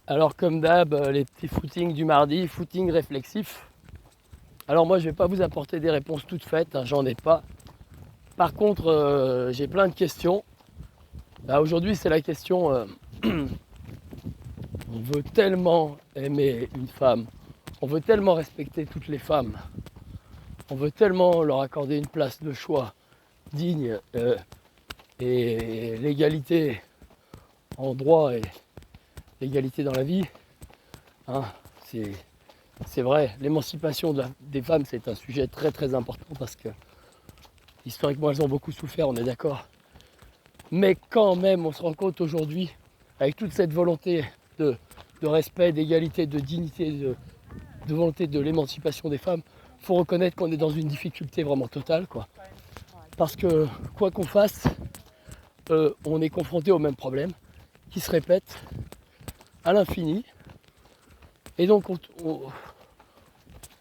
Alors comme d'hab, les petits footings du mardi, footing réflexif. Alors moi je vais pas vous apporter des réponses toutes faites, hein, j'en ai pas. Par contre j'ai plein de questions. Aujourd'hui c'est la question, on veut tellement aimer une femme, on veut tellement respecter toutes les femmes, on veut tellement leur accorder une place de choix digne et l'égalité en droit et l'égalité dans la vie. Hein, c'est vrai, l'émancipation des femmes, c'est un sujet très très important parce que historiquement, elles ont beaucoup souffert, on est d'accord. Mais quand même, on se rend compte aujourd'hui, avec toute cette volonté de respect, d'égalité, de dignité, de volonté de l'émancipation des femmes, il faut reconnaître qu'on est dans une difficulté vraiment totale, quoi. Parce que quoi qu'on fasse, on est confronté au même problème qui se répète à l'infini. Et donc on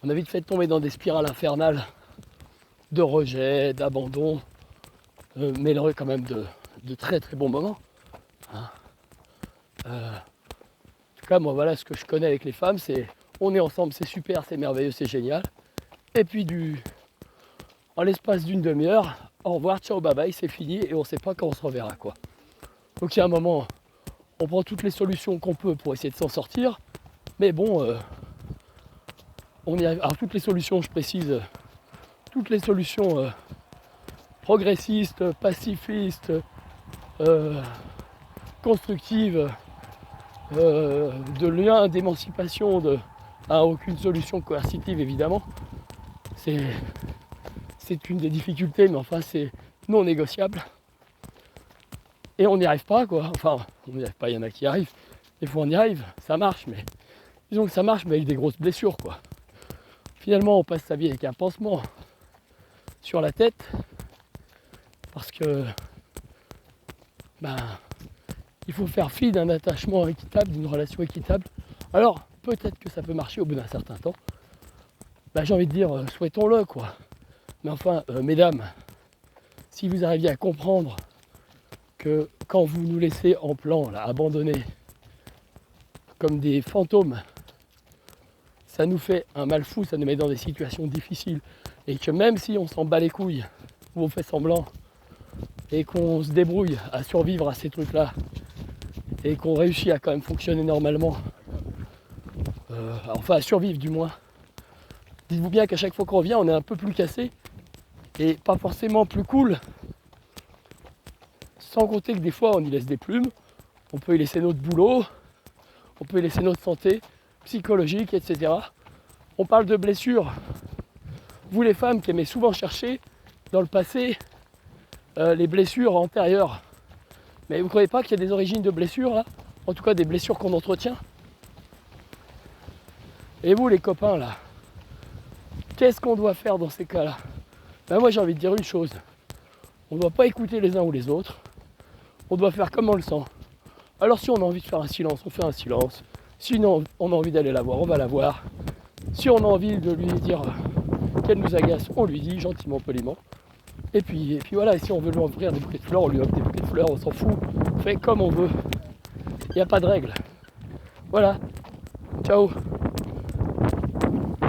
a vite fait de tomber dans des spirales infernales de rejet, d'abandon, mélangés quand même de très très bons moments. Hein. En tout cas, moi voilà ce que je connais avec les femmes, c'est on est ensemble, c'est super, c'est merveilleux, c'est génial. Et puis en l'espace d'une demi-heure, au revoir, ciao, bye bye, c'est fini et on ne sait pas quand on se reverra, quoi. Donc il y a un moment, on prend toutes les solutions qu'on peut pour essayer de s'en sortir, mais bon, on y arrive. Alors toutes les solutions, je précise, toutes les solutions progressistes, pacifistes, constructives, de lien d'émancipation, aucune solution coercitive évidemment. C'est une des difficultés, mais enfin c'est non négociable. Et on n'y arrive pas, quoi. Enfin, on n'y arrive pas, il y en a qui y arrivent. Des fois on y arrive, ça marche, mais disons que ça marche, mais avec des grosses blessures, quoi. Finalement, on passe sa vie avec un pansement sur la tête, parce que il faut faire fi d'un attachement équitable, d'une relation équitable. Alors, peut-être que ça peut marcher au bout d'un certain temps. J'ai envie de dire, souhaitons-le, quoi. Mais enfin, mesdames, si vous arriviez à comprendre que quand vous nous laissez en plan, là, abandonnés, comme des fantômes, ça nous fait un mal fou, ça nous met dans des situations difficiles. Et que même si on s'en bat les couilles, ou on fait semblant, et qu'on se débrouille à survivre à ces trucs-là, et qu'on réussit à quand même fonctionner normalement, enfin à survivre du moins, dites-vous bien qu'à chaque fois qu'on revient, on est un peu plus cassé, et pas forcément plus cool, sans compter que des fois on y laisse des plumes, on peut y laisser notre boulot, on peut y laisser notre santé psychologique, etc. On parle de blessures. Vous les femmes qui aimez souvent chercher dans le passé les blessures antérieures, mais vous ne croyez pas qu'il y a des origines de blessures là? En tout cas des blessures qu'on entretient. Et vous les copains là, qu'est-ce qu'on doit faire dans ces cas-là? Moi j'ai envie de dire une chose, on ne doit pas écouter les uns ou les autres, on doit faire comme on le sent. Alors si on a envie de faire un silence, on fait un silence. Sinon on a envie d'aller la voir, on va la voir. Si on a envie de lui dire qu'elle nous agace, on lui dit gentiment, poliment. Et puis voilà, et si on veut lui offrir des bouquets de fleurs, on lui offre des bouquets de fleurs, on s'en fout. On fait comme on veut. Il n'y a pas de règle. Voilà. Ciao.